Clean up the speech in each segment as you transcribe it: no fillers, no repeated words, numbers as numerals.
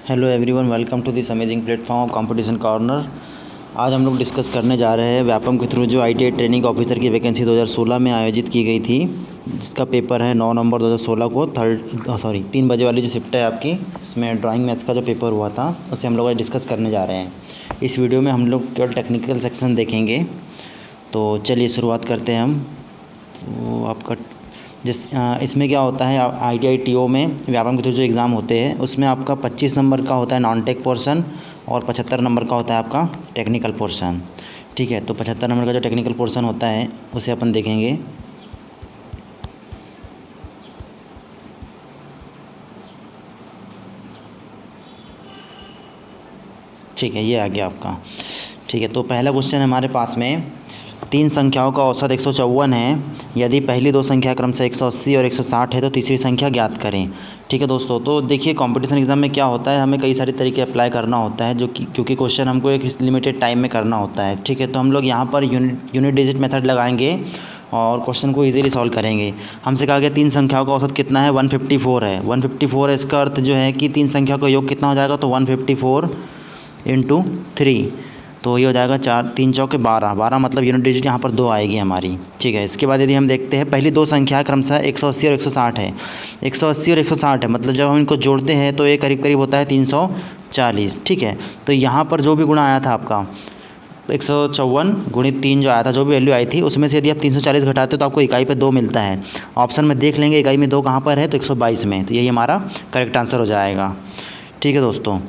Hello everyone, welcome to this amazing platform of competition corner. आज हम लोग discuss करने जा रहे हैं व्यापम के थ्रू जो ITI ट्रेनिंग ऑफिसर की वैकेंसी 2016 में आयोजित की गई थी, जिसका पेपर है 9 नवंबर 2016 को 3 बजे वाली जो शिफ्ट है आपकी, इसमें ड्राइंग मैथ्स का जो पेपर हुआ था उसे हम लोग आज डिस्कस करने जा रहे हैं। इस वीडियो में हम लोग केवल टेक्निकल सेक्शन देखेंगे। तो चलिए शुरुआत करते हैं हम। तो आपका इसमें क्या होता है, ITI TO में व्यापम के थ्रू जो एग्ज़ाम होते हैं उसमें आपका 25 नंबर का होता है नॉन टेक पोर्शन और 75 नंबर का होता है आपका टेक्निकल पोर्शन। ठीक है, तो 75 नंबर का जो टेक्निकल पोर्शन होता है उसे अपन देखेंगे। ठीक है, ये आ गया आपका। ठीक है, तो पहला क्वेश्चन है हमारे पास में, 3 संख्याओं का औसत 154 है। यदि पहली 2 संख्या क्रम से 180 और 160 है तो तीसरी संख्या ज्ञात करें। ठीक है दोस्तों, तो देखिए कंपटीशन एग्ज़ाम में क्या होता है, हमें कई सारे तरीके अप्लाई करना होता है, जो कि क्योंकि क्वेश्चन हमको एक लिमिटेड टाइम में करना होता है। ठीक है, तो हम लोग यहाँ पर यूनिट डिजिट मेथड लगाएंगे और क्वेश्चन को इजीली सॉल्व करेंगे। हमसे कहा गया 3 संख्याओं का औसत कितना है, 154 है। 154 है, इसका अर्थ जो है कि 3 संख्या का योग कितना हो जाएगा, तो 154 × 3, तो ये हो जाएगा 4 3 चौके 12 मतलब यूनिट डिजिट यहाँ पर 2 आएगी हमारी। ठीक है, इसके बाद यदि हम देखते हैं पहली 2 संख्या क्रमशः 180 और 160 है। 180 और 160 है, मतलब जब हम इनको जोड़ते हैं तो ये करीब करीब होता है 340। ठीक है, तो यहाँ पर जो भी गुणा आया था आपका 154 × 3 जो आया था, जो भी वैल्यू आई थी उसमें से यदि आप 340 घटाते हो तो आपको इकाई पे 2 मिलता है। ऑप्शन में देख लेंगे इकाई में 2 कहाँ पर है, तो 122 में, तो यही हमारा करेक्ट आंसर हो जाएगा। ठीक है दोस्तों,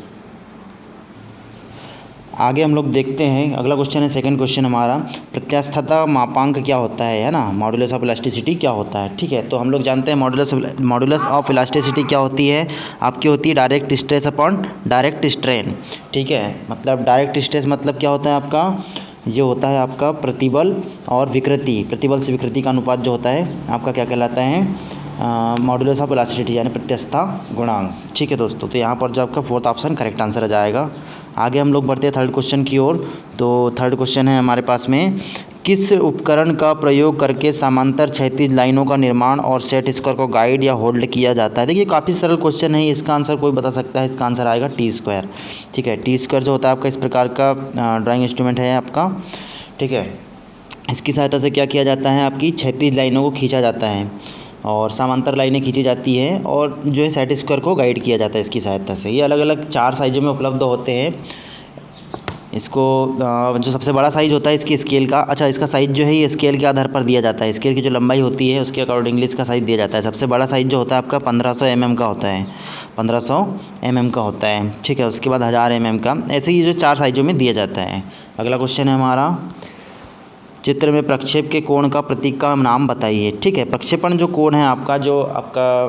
आगे हम लोग देखते हैं। अगला क्वेश्चन है, सेकंड क्वेश्चन हमारा, प्रत्यास्थता मापांक क्या होता है ना, मॉडुलस ऑफ इलास्टिसिटी क्या होता है। ठीक है, तो हम लोग जानते हैं मॉडुलस ऑफ इलास्टिसिटी क्या होती है, आपकी होती है direct stress upon direct strain. ठीक है, मतलब डायरेक्ट स्ट्रेस मतलब क्या होता है आपका, ये होता है आपका प्रतिबल और विकृति, प्रतिबल से विकृति का अनुपात जो होता है आपका क्या कहलाता है, मॉडुलस ऑफ इलास्टिसिटी यानी प्रत्यास्थता गुणांक। ठीक है दोस्तों, तो यहाँ पर जो आपका 4th ऑप्शन करेक्ट आंसर आ जाएगा। आगे हम लोग बढ़ते हैं 3rd क्वेश्चन की ओर। तो 3rd क्वेश्चन है हमारे पास में, किस उपकरण का प्रयोग करके समांतर क्षैतिज लाइनों का निर्माण और सेट स्क्वायर को गाइड या होल्ड किया जाता है। देखिए काफ़ी सरल क्वेश्चन है, इसका आंसर कोई बता सकता है, इसका आंसर आएगा टी स्क्वायर। ठीक है, टी स्क्वायर जो होता है आपका इस प्रकार का ड्राइंग इंस्ट्रूमेंट है आपका। ठीक है, इसकी सहायता से क्या किया जाता है, आपकी क्षैतिज लाइनों को खींचा जाता है और समांतर लाइनें खींची जाती हैं और जो है सेट स्क्वायर को गाइड किया जाता है इसकी सहायता से। ये अलग अलग 4 साइज़ों में उपलब्ध होते हैं। इसको जो सबसे बड़ा साइज़ होता है इसकी स्केल का, अच्छा इसका साइज़ जो है ये स्केल के आधार पर दिया जाता है, स्केल की जो लंबाई होती है उसके अकॉर्डिंगली इसका साइज़ दिया जाता है। सबसे बड़ा साइज़ जो होता है आपका 1500 mm का होता है, 1500 mm का होता है। ठीक है, उसके बाद 1000 mm का, ऐसे ही जो 4 साइज़ों में दिया जाता है। अगला क्वेश्चन है हमारा, चित्र में प्रक्षेप के कोण का प्रतीक का नाम बताइए। ठीक है, प्रक्षेपण जो कोण है आपका, जो आपका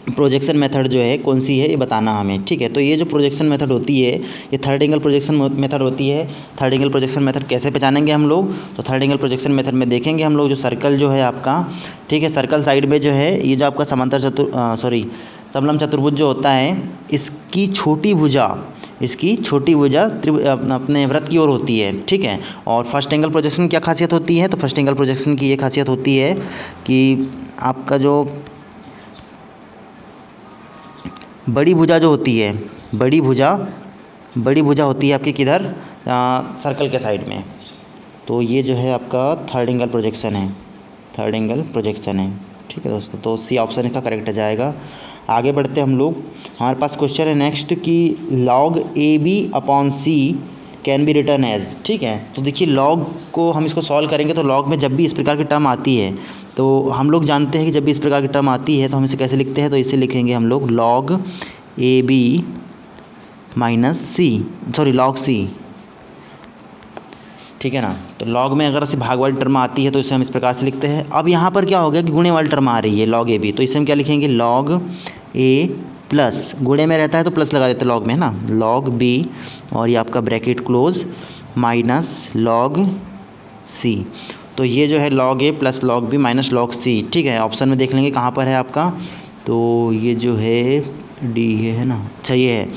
प्रोजेक्शन मेथड जो है कौन सी है ये बताना हमें। ठीक है, तो ये जो प्रोजेक्शन मेथड होती है ये 3rd एंगल प्रोजेक्शन मेथड होती है। 3rd एंगल प्रोजेक्शन मेथड कैसे पहचानेंगे हम लोग, तो 3rd एंगल प्रोजेक्शन मेथड में देखेंगे हम लोग जो सर्कल जो है आपका, ठीक है, सर्कल साइड में जो है ये जो आपका समलंब चतुर्भुज जो होता है इसकी छोटी भुजा अपने वृत्त की ओर होती है। ठीक है, और फर्स्ट एंगल प्रोजेक्शन क्या खासियत होती है, तो फर्स्ट एंगल प्रोजेक्शन की ये खासियत होती है कि आपका जो बड़ी भुजा जो होती है, बड़ी भुजा होती है आपकी किधर, सर्कल के साइड में। तो ये जो है आपका 3rd एंगल प्रोजेक्शन है, 3rd एंगल प्रोजेक्शन है। ठीक है दोस्तों, तो सी ऑप्शन इसका करेक्ट आ जाएगा। आगे बढ़ते हम लोग, हमारे पास क्वेश्चन है नेक्स्ट कि log AB/C can be written as. ठीक है, तो देखिए लॉग को हम इसको सॉल्व करेंगे तो लॉग में जब भी इस प्रकार की टर्म आती है तो हम लोग जानते हैं कि जब भी इस प्रकार की टर्म आती है तो हम इसे कैसे लिखते हैं, तो इसे लिखेंगे हम लोग log C। ठीक है ना, तो लॉग में अगर ऐसे भाग वाली टर्म आती है तो इसे हम इस प्रकार से लिखते हैं। अब यहाँ पर क्या हो गया कि गुणे वाली टर्म आ रही है log AB, तो इसे हम क्या लिखेंगे, log A प्लस, गुणे में रहता है तो प्लस लगा देते हैं लॉग में, है ना, log B और ये आपका bracket close minus log C। तो ये जो है log A plus log B minus log C। ठीक है, ऑप्शन में देख लेंगे कहाँ पर है आपका, तो ये जो है डी है ना, अच्छा ये है,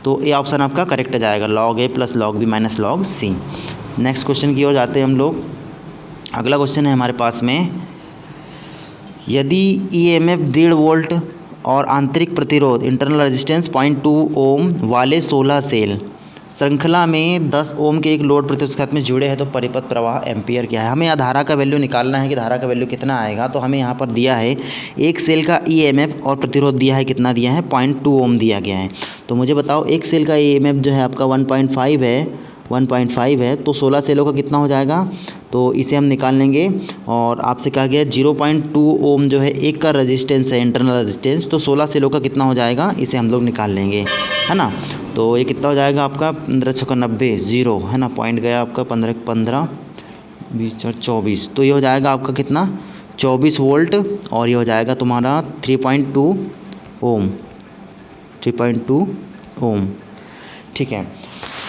तो ये ऑप्शन आपका करेक्ट आ जाएगा, log A plus log B minus log C। Next question की ओर जाते हैं हम लोग। अगला क्वेश्चन है हमारे पास में, यदि EMF 1.5 वोल्ट और आंतरिक प्रतिरोध इंटरनल रेजिस्टेंस 0.2 ओम वाले 16 सेल श्रृंखला में 10 ओम के एक लोड प्रतिरोध के साथ में जुड़े हैं तो परिपथ प्रवाह एम्पियर क्या है। हमें यहाँ धारा का वैल्यू निकालना है कि धारा का वैल्यू कितना आएगा। तो हमें यहाँ पर दिया है एक सेल का ईएमएफ और प्रतिरोध दिया है, कितना दिया है 0.2 ओम दिया गया है। तो मुझे बताओ एक सेल का ईएमएफ जो है आपका 1.5 है तो 16 सेलों का कितना हो जाएगा। तो इसे हम निकाल लेंगे और आपसे कहा गया 0.2 ओम जो है एक का रेजिस्टेंस है इंटरनल रेजिस्टेंस, तो 16 सेलों का कितना हो जाएगा इसे हम लोग निकाल लेंगे, है ना। तो ये कितना हो जाएगा आपका 15×90 0 है ना, पॉइंट गया आपका 15 20 24, तो ये हो जाएगा आपका कितना 24 वोल्ट और ये हो जाएगा तुम्हारा 3.2 ओम। ठीक है,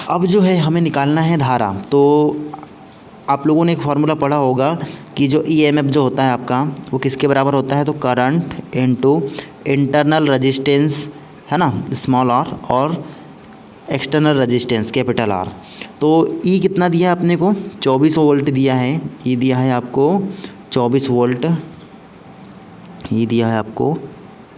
अब जो है हमें निकालना है धारा। तो आप लोगों ने एक फार्मूला पढ़ा होगा कि जो ईएमएफ जो होता है आपका वो किसके बराबर होता है, तो करंट इनटू इंटरनल रेजिस्टेंस है ना स्मॉल आर और एक्सटर्नल रेजिस्टेंस कैपिटल आर। तो ई कितना दिया है अपने को 24 वोल्ट दिया है, ई दिया है आपको 24 वोल्ट, ई दिया है आपको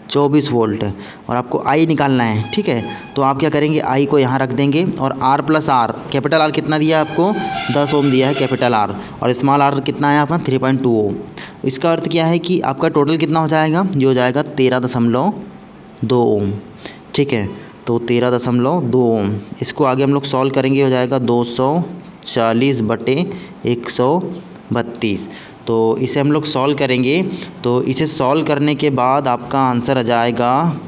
24 वोल्ट और आपको आई निकालना है। ठीक है, तो आप क्या करेंगे आई को यहाँ रख देंगे और R plus R, capital R कितना दिया है आपको 10 ओम दिया है कैपिटल आर और स्मॉल आर कितना है आपका 3.2 ओम। इसका अर्थ क्या है कि आपका टोटल कितना हो जाएगा, ये हो जाएगा 13.2 ओम। ठीक है, तो 13.2 ओम। इसको आगे हम लोग सॉल्व करेंगे, हो जाएगा 240/132। तो इसे हम लोग सॉल्व करेंगे, तो इसे सॉल्व करने के बाद आपका आंसर आ जाएगा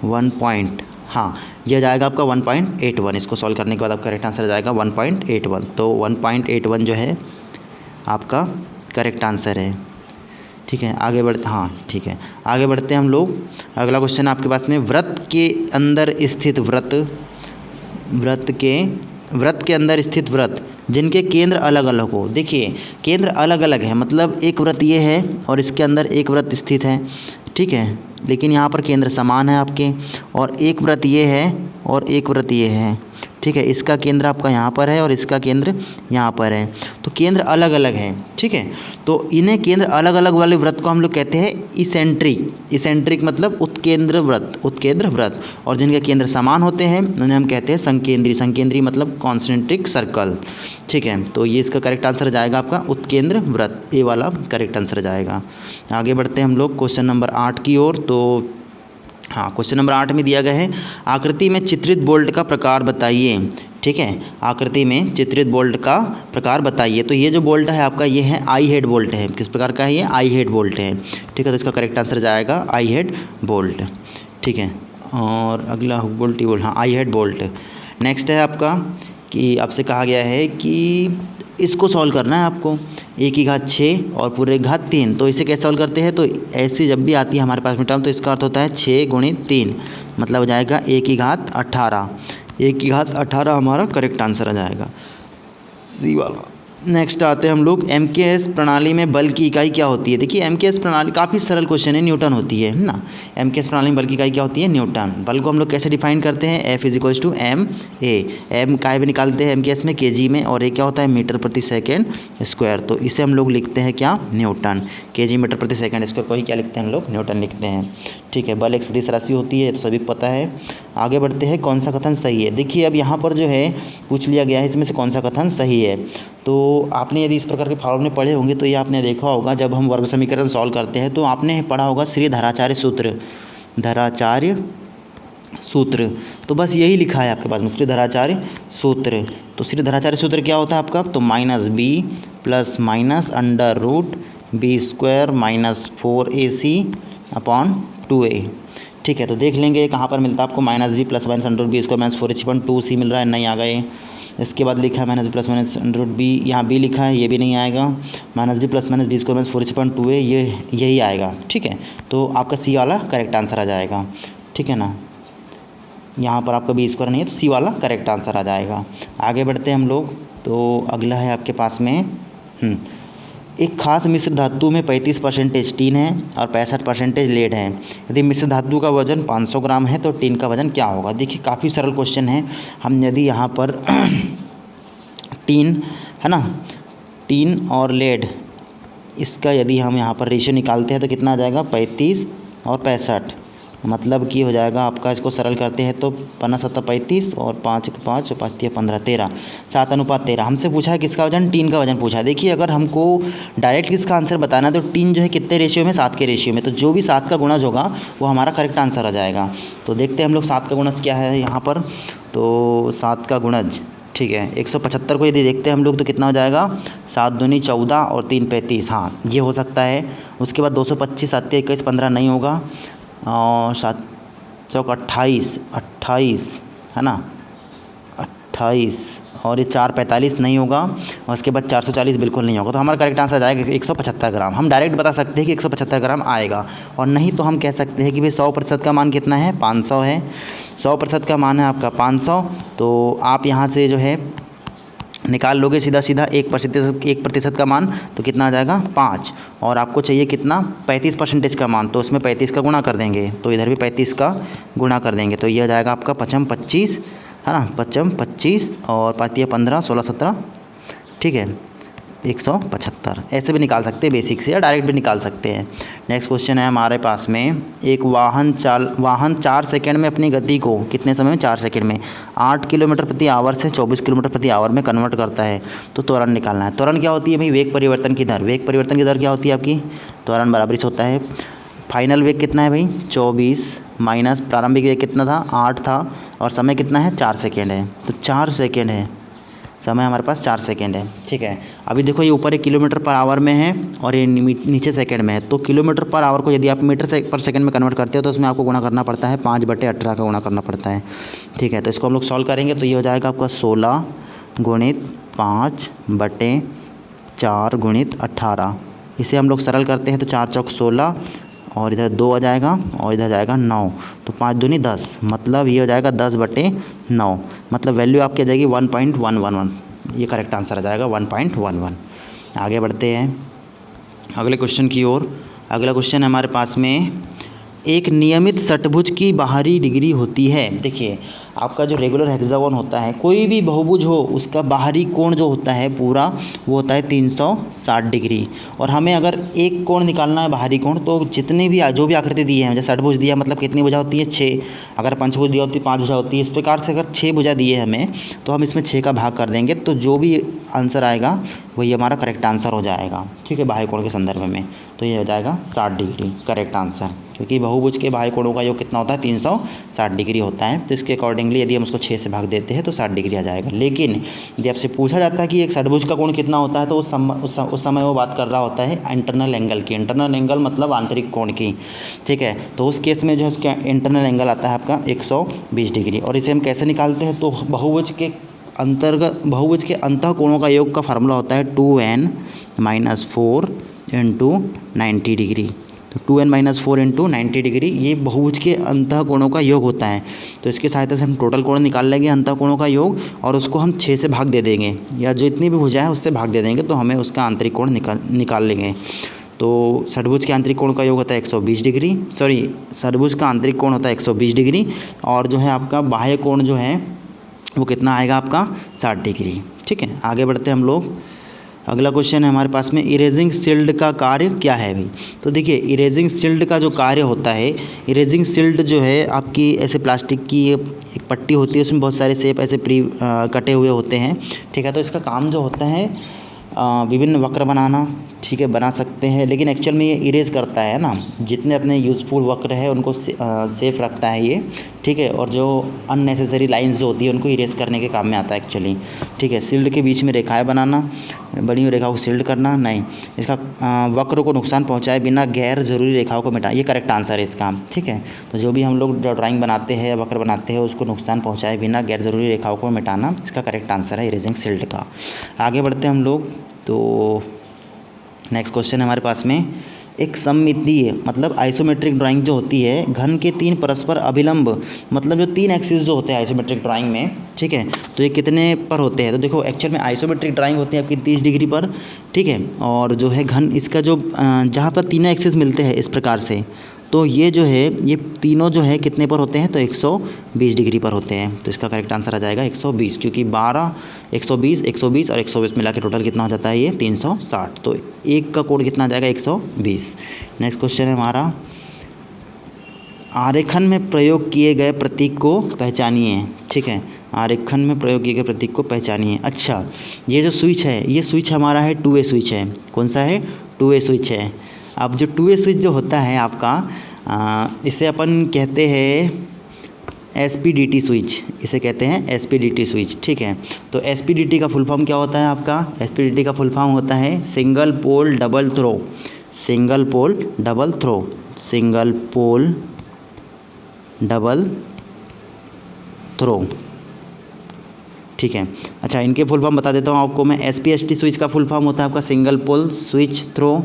1 हाँ ये आ जाएगा आपका 1.81। इसको सॉल्व करने के बाद आपका करेक्ट आंसर आ जाएगा 1.81। तो 1.81 जो है आपका करेक्ट आंसर है। ठीक है, आगे बढ़ते ठीक है आगे बढ़ते हैं हम लोग। अगला क्वेश्चन आपके पास में वृत्त के अंदर स्थित वृत्त के अंदर स्थित वृत्त जिनके केंद्र अलग अलग हो। देखिए केंद्र अलग अलग है, मतलब एक वृत्त ये है और इसके अंदर एक वृत्त स्थित है। ठीक है, लेकिन यहाँ पर केंद्र समान है आपके, और एक वृत्त ये है और एक वृत्त ये है। ठीक है, इसका केंद्र आपका यहाँ पर है और इसका केंद्र यहाँ पर है, तो केंद्र अलग अलग हैं। ठीक है, तो इन्हें केंद्र अलग अलग वाले वृत्त को हम लोग कहते हैं इसेंट्रिक मतलब उत्केंद्र वृत्त, और जिनके केंद्र समान होते हैं उन्हें हम कहते हैं संकेंद्री मतलब कॉन्सेंट्रिक सर्कल। ठीक है, तो ये इसका करेक्ट आंसर जाएगा आपका उत्केंद्र वृत्त, ये वाला करेक्ट आंसर जाएगा। आगे बढ़ते हैं हम लोग क्वेश्चन नंबर 8 की ओर। तो क्वेश्चन नंबर 8 में दिया गया है आकृति में चित्रित बोल्ट का प्रकार बताइए। ठीक है, आकृति में चित्रित बोल्ट का प्रकार बताइए। तो ये जो बोल्ट है आपका ये है आई हेड बोल्ट है। किस प्रकार का है ये, आई हेड बोल्ट है। ठीक है, तो इसका करेक्ट आंसर जाएगा आई हेड बोल्ट। ठीक है, और अगला बोल्ट आई हेड बोल्ट। नेक्स्ट है आपका कि आपसे कहा गया है कि इसको सॉल्व करना है आपको, 1 की घात 6 और पूरे घात 3। तो इसे कैसे सॉल्व करते हैं, तो ऐसी जब भी आती है हमारे पास में टर्म तो इसका अर्थ होता है 6 × 3 मतलब हो जाएगा 1 की घात 18। 1 की घात 18 हमारा करेक्ट आंसर आ जाएगा, सी वाला। नेक्स्ट आते हैं हम लोग एमकेएस प्रणाली में बल की इकाई क्या होती है। देखिए एमकेएस प्रणाली काफ़ी सरल क्वेश्चन है, न्यूटन होती है ना। एमकेएस प्रणाली में बल की इकाई क्या होती है, न्यूटन। बल को हम लोग कैसे डिफाइन करते हैं, F = ma। एम काय भी निकालते हैं एमकेएस में केजी में, और ये क्या होता है मीटर प्रति सेकेंड स्क्वायर। तो इसे हम लोग लिखते हैं क्या, न्यूटन। केजी मीटर प्रति सेकेंड स्क्वायर को ही क्या लिखते हैं हम लोग, न्यूटन लिखते हैं। ठीक है, बल एक सदिश राशि होती है तो सभी को पता है। आगे बढ़ते हैं, कौन सा कथन सही है। देखिए अब यहाँ पर जो है पूछ लिया गया है इसमें से कौन सा कथन सही है। तो आपने यदि इस प्रकार के फॉर्मूले पढ़े होंगे तो ये आपने देखा होगा, जब हम वर्ग समीकरण सॉल्व करते हैं तो आपने पढ़ा होगा श्री धराचार्य सूत्र। तो बस यही लिखा है आपके पास में, श्री धराचार्य सूत्र। तो श्री धराचार्य सूत्र क्या होता है आपका, तो -b ± √b² - 4ac/2a। ठीक है, तो देख लेंगे कहाँ पर मिलता है आपको, -b ± √b² - 4ac/2c मिल रहा है, नहीं आ गए। इसके बाद लिखा है -b ± √b, यहाँ b लिखा है, ये भी नहीं आएगा। -b ± b² - 4ac/2a यही आएगा। ठीक है, तो आपका सी वाला करेक्ट आंसर आ जाएगा। ठीक है ना, यहाँ पर आपका b² नहीं है तो सी वाला करेक्ट आंसर आ जाएगा। आगे बढ़ते हैं हम लोग। तो अगला है आपके पास में एक खास मिश्र धातु में 35% टीन है और 65% लेड है। यदि मिश्र धातु का वजन 500 ग्राम है तो टीन का वजन क्या होगा। देखिए काफ़ी सरल क्वेश्चन है। हम यदि यहाँ पर टीन है ना, टीन और लेड, इसका यदि हम यहाँ पर रेशियो निकालते हैं तो कितना आ जाएगा, 35 और 65। मतलब कि हो जाएगा आपका, इसको सरल करते हैं तो 5×7 = 35 और 5 × 5 और 5 × 15 13, 7:13। हमसे पूछा है किसका वजन, टीन का वजन पूछा है। देखिए अगर हमको डायरेक्ट इसका आंसर बताना है तो टीन जो है कितने रेशियो में, 7 के रेशियो में, तो जो भी 7 का गुणज होगा वो हमारा करेक्ट आंसर आ जाएगा। तो देखते हैं हम लोग 7 का गुणज क्या है यहाँ पर। तो 7 का गुणज, ठीक है, 175 को यदि देखते हैं हम लोग तो कितना हो जाएगा, 7 दूनी 14 और 3 35, हाँ ये हो सकता है। उसके बाद 225, 7 × 21 15 नहीं होगा, और 7 चौक 28 28 है ना, 28, और ये 4 45 नहीं होगा, और उसके बाद 440 बिल्कुल नहीं होगा। तो हमारा करेक्ट आंसर आएगा 175 ग्राम। हम डायरेक्ट बता सकते हैं कि 175 ग्राम आएगा, और नहीं तो हम कह सकते हैं कि भाई 100% का मान कितना है, 500 है। 100% का मान है आपका 500, तो आप यहाँ से जो है निकाल लोगे सीधा सीधा 1% का मान, तो कितना आ जाएगा 5, और आपको चाहिए कितना 35% का मान, तो उसमें 35 का गुणा कर देंगे, तो इधर भी 35 का गुणा कर देंगे, तो ये आ जाएगा आपका 5×5 = 25 है ना, 5×5 = 25 और 5×3 = 15, 16 17, ठीक है, 175। ऐसे भी निकाल सकते हैं बेसिक से, या डायरेक्ट भी निकाल सकते हैं। नेक्स्ट क्वेश्चन है हमारे पास में, एक वाहन 4 सेकंड में अपनी गति को कितने समय में, 4 सेकंड में 8 km/h से 24 km/h में कन्वर्ट करता है, तो त्वरण निकालना है। त्वरण क्या होती है भाई, वेग परिवर्तन की दर। वेग परिवर्तन की दर क्या होती है आपकी, त्वरण बराबर होता है फाइनल वेग कितना है भाई 24 माइनस प्रारंभिक वेग कितना था 8 था, और समय कितना है 4 सेकेंड है, तो 4 सेकेंड है समय, हमारे पास 4 सेकेंड है। ठीक है, अभी देखो ये ऊपर 1 km/h में है और ये नीचे सेकंड में है, तो km/h को यदि आप मीटर/सेकंड में कन्वर्ट करते हो तो उसमें आपको गुणा करना पड़ता है 5/18 का गुणा करना पड़ता है। ठीक है, तो इसको हम लोग सॉल्व करेंगे तो ये हो जाएगा आपका 16 × 5/4 × 18। इसे हम लोग सरल करते हैं तो 4 चौक 16 और इधर 2 आ जाएगा और इधर जाएगा 9, तो 5 दूनी 10, मतलब ये हो जाएगा 10/9, मतलब वैल्यू आपकी आ जाएगी 1.111। ये करेक्ट आंसर आ जाएगा 1.11। आगे बढ़ते हैं अगले क्वेश्चन की ओर। अगला क्वेश्चन है हमारे पास में, एक नियमित षटभुज की बाहरी डिग्री होती है। देखिए आपका जो रेगुलर हेक्सागोन होता है, कोई भी बहुभुज हो उसका बाहरी कोण जो होता है पूरा वो होता है 360 डिग्री। और हमें अगर एक कोण निकालना है बाहरी कोण, तो जितने भी जो भी आकृति दी है, जैसे षटभुज दिया मतलब कितनी भुजा होती है 6, अगर पंचभुज दिया होती है 5 भुजा होती है। इस प्रकार से अगर 6 भुजा दिए हमें तो हम इसमें 6 का भाग कर देंगे, तो जो भी आंसर आएगा वही हमारा करेक्ट आंसर हो जाएगा। ठीक है, बाह्य कोण के संदर्भ में तो ये हो जाएगा 60 डिग्री करेक्ट आंसर, क्योंकि बहुभुज के बाह्य कोणों का योग कितना होता है 360 डिग्री होता है। तो इसके अकॉर्डिंगली यदि हम उसको 6 से भाग देते हैं तो 60 डिग्री आ जाएगा। लेकिन यदि आपसे पूछा जाता है कि एक षटभुज का कोण कितना होता है, तो उस समय वो बात कर रहा होता है इंटरनल एंगल की। इंटरनल एंगल मतलब आंतरिक कोण की। ठीक है, तो उस केस में जो है उसका इंटरनल एंगल आता है आपका 120 डिग्री। और इसे हम कैसे निकालते हैं, तो बहुभुज के अंतः कोणों का योग का फार्मूला होता है 2n - 4 × 90 डिग्री। तो 2n - 4 × 90 डिग्री ये बहुभुज के अंतः कोणों का योग होता है। तो इसकी सहायता से हम टोटल कोण निकाल लेंगे अंतः कोणों का योग, और उसको हम 6 से भाग दे देंगे, या जितनी भी भुजा है उससे भाग दे देंगे, तो हमें उसका आंतरिक कोण निकाल लेंगे। तो षटभुज के आंतरिक कोण का योग होता है 120 डिग्री, षटभुज का आंतरिक कोण होता है 120 डिग्री, और जो है आपका बाह्य कोण जो है वो कितना आएगा आपका 60 डिग्री। ठीक है, आगे बढ़ते हैं हम लोग। अगला क्वेश्चन है हमारे पास में, इरेजिंग शील्ड का कार्य क्या है भाई। तो देखिए इरेजिंग शील्ड का जो कार्य होता है, इरेजिंग शील्ड जो है आपकी ऐसे प्लास्टिक की एक पट्टी होती है, उसमें बहुत सारे शेप ऐसे कटे हुए होते हैं। ठीक है, तो इसका काम जो होता है विभिन्न वक्र बनाना। ठीक है, बना सकते हैं, लेकिन एक्चुअल में ये इरेज करता है ना, जितने अपने यूज़फुल वक्र है उनको सेफ रखता है ये। ठीक है, और जो अननेसेसरी लाइंस जो होती है उनको इरेज करने के काम में आता है एक्चुअली। ठीक है, शील्ड के बीच में रेखाएं बनाना, बनी हुई रेखाओं को शील्ड करना नहीं, इसका वक्र को नुकसान पहुंचाए बिना गैर ज़रूरी रेखाओं को मिटाना, ये करेक्ट आंसर है इसका। ठीक है, तो जो भी हम लोग ड्राइंग बनाते हैं या वक्र बनाते हैं उसको नुकसान पहुँचाए बिना गैर ज़रूरी रेखाओं को मिटाना, इसका करेक्ट आंसर है इरेजिंग शील्ड का। आगे बढ़ते हैं हम लोग। तो नेक्स्ट क्वेश्चन है हमारे पास में, एक सममितीय मतलब आइसोमेट्रिक ड्राइंग जो होती है, घन के 3 परस्पर अभिलंब मतलब जो 3 एक्सिस जो होते हैं आइसोमेट्रिक ड्राइंग में। ठीक है, तो ये कितने पर होते हैं, तो देखो एक्चुअल में आइसोमेट्रिक ड्राइंग होती है आपकी 30 डिग्री पर। ठीक है, और जो है घन इसका जो जहाँ पर तीनों एक्सिस मिलते हैं इस प्रकार से, तो ये जो है ये तीनों जो है कितने पर होते हैं, तो 120 डिग्री पर होते हैं। तो इसका करेक्ट आंसर आ जाएगा 120, क्योंकि 12 120 120 और 120 मिला के टोटल कितना हो जाता है ये 360, तो एक का कोण कितना आ जाएगा 120। नेक्स्ट क्वेश्चन है हमारा, आरेखन में प्रयोग किए गए प्रतीक को पहचानिए। ठीक है, आरेखन में प्रयोग किए गए प्रतीक को पहचानिए। अच्छा, ये जो स्विच है, ये स्विच हमारा है 2 वे स्विच है। कौन सा है? 2 वे स्विच है। अब जो 2 वे स्विच जो होता है आपका, इसे अपन कहते हैं SPDT स्विच, इसे कहते हैं SPDT स्विच। ठीक है, तो SPDT का फुल फॉर्म क्या होता है आपका? SPDT का फुल फॉर्म होता है single pole double throw. Single pole double throw, single pole double throw. ठीक है, अच्छा इनके फुल फॉर्म बता देता हूँ आपको मैं। SPST स्विच का फुल फॉर्म होता है आपका single pole switch throw.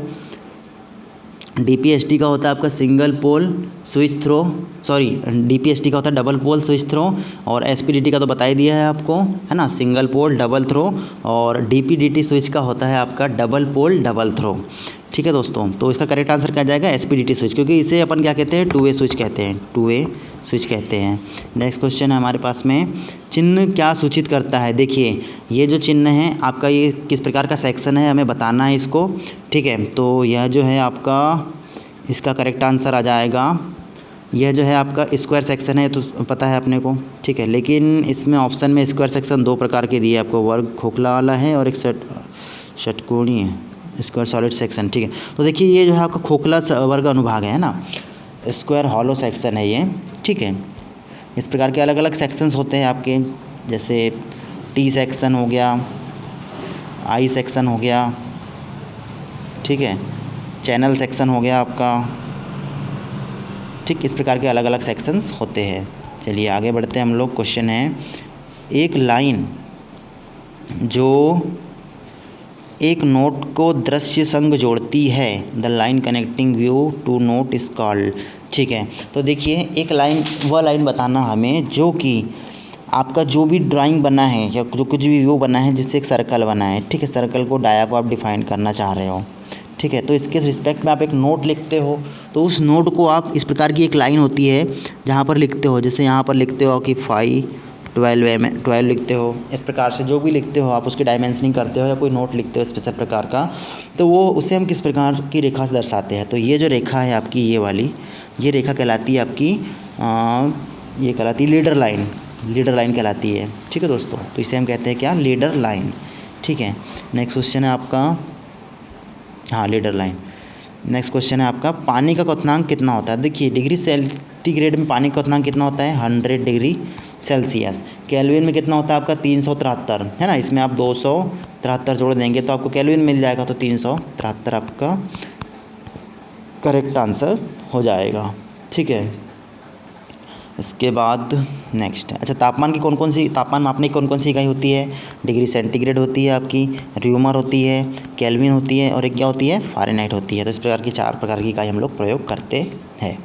DPST का होता है आपका single pole switch throw, sorry DPST का होता है डबल पोल स्विच थ्रो। और SPDT का तो बता ही दिया है आपको, है ना, सिंगल पोल डबल थ्रो। और DPDT स्विच का होता है आपका डबल पोल डबल थ्रो। ठीक है दोस्तों, तो इसका करेक्ट आंसर क्या जाएगा? SPDT स्विच, क्योंकि इसे अपन क्या कहते हैं? 2 वे स्विच कहते हैं, 2 वे स्विच कहते हैं। नेक्स्ट क्वेश्चन है हमारे पास में, चिन्ह क्या सूचित करता है? देखिए ये जो चिन्ह है आपका, ये किस प्रकार का सेक्शन है हमें बताना है इसको। ठीक है, तो यह जो है आपका, इसका करेक्ट आंसर आ जाएगा, यह जो है आपका स्क्वायर सेक्शन है, तो पता है अपने को। ठीक है, लेकिन इसमें ऑप्शन में स्क्वायर सेक्शन 2 प्रकार के दिए आपको, वर्ग खोखला वाला है और एक षटकोणीय है, स्क्वायर सॉलिड सेक्शन। ठीक है, तो देखिए ये जो है आपका खोखला वर्ग अनुभाग है ना, स्क्वायर हॉलो सेक्शन है ये। ठीक है, इस प्रकार के अलग अलग सेक्शंस होते हैं आपके, जैसे T सेक्शन हो गया, I सेक्शन हो गया, ठीक है, चैनल सेक्शन हो गया आपका। ठीक, इस प्रकार के अलग अलग सेक्शंस होते हैं। चलिए आगे बढ़ते हैं हम लोग। क्वेश्चन है, एक लाइन जो एक नोट को दृश्य संग जोड़ती है, the line connecting view to note is called. ठीक है, तो देखिए एक लाइन, वह लाइन बताना हमें जो कि आपका जो भी ड्राइंग बना है या जो कुछ भी व्यू बना है जिससे एक सर्कल बना है। ठीक है, सर्कल को डाया को आप डिफाइन करना चाह रहे हो। ठीक है, तो इसके रिस्पेक्ट में आप एक नोट लिखते हो, तो उस नोट को आप इस प्रकार की एक लाइन होती है जहाँ पर लिखते हो, जैसे यहाँ पर लिखते हो कि 5 12 लिखते हो। इस प्रकार से जो भी लिखते हो आप उसकी डायमेंशनिंग करते हो या कोई नोट लिखते हो स्पेशल प्रकार का, तो वो उसे हम किस प्रकार की रेखा से दर्शाते हैं। तो ये जो रेखा है आपकी, ये वाली, ये रेखा कहलाती है आपकी, ये कहलाती है लीडर लाइन। लीडर लाइन कहलाती है। ठीक है दोस्तों, तो इसे हम कहते हैं क्या? Leader line. ठीक है, नेक्स्ट क्वेश्चन है आपका, हाँ लीडर लाइन। नेक्स्ट क्वेश्चन है आपका, पानी का क्वथनांक कितना होता है? देखिए डिग्री सेंटीग्रेड में पानी का क्वथनांक कितना होता है? 100 डिग्री सेल्सियस। केल्विन में कितना होता है आपका? 373, है ना। इसमें आप 273 जोड़ देंगे तो आपको केल्विन मिल जाएगा, तो 373 आपका करेक्ट आंसर हो जाएगा। ठीक है, इसके बाद नेक्स्ट है, अच्छा तापमान की कौन कौन सी, तापमान मापने की कौन कौन सी इकाई होती है? डिग्री सेंटीग्रेड होती है आपकी, र्यूमर होती है, केल्विन होती है, और एक क्या होती है? फ़ारेनहाइट होती है। तो इस प्रकार की 4 प्रकार की इकाई हम लोग प्रयोग करते हैं।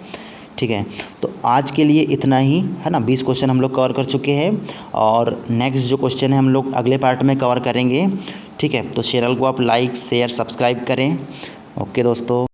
ठीक है, तो आज के लिए इतना ही, है ना। 20 क्वेश्चन हम लोग कवर कर चुके हैं, और नेक्स्ट जो क्वेश्चन है हम लोग अगले पार्ट में कवर करेंगे। ठीक है, तो चैनल को आप लाइक शेयर सब्सक्राइब करें। ओके दोस्तों।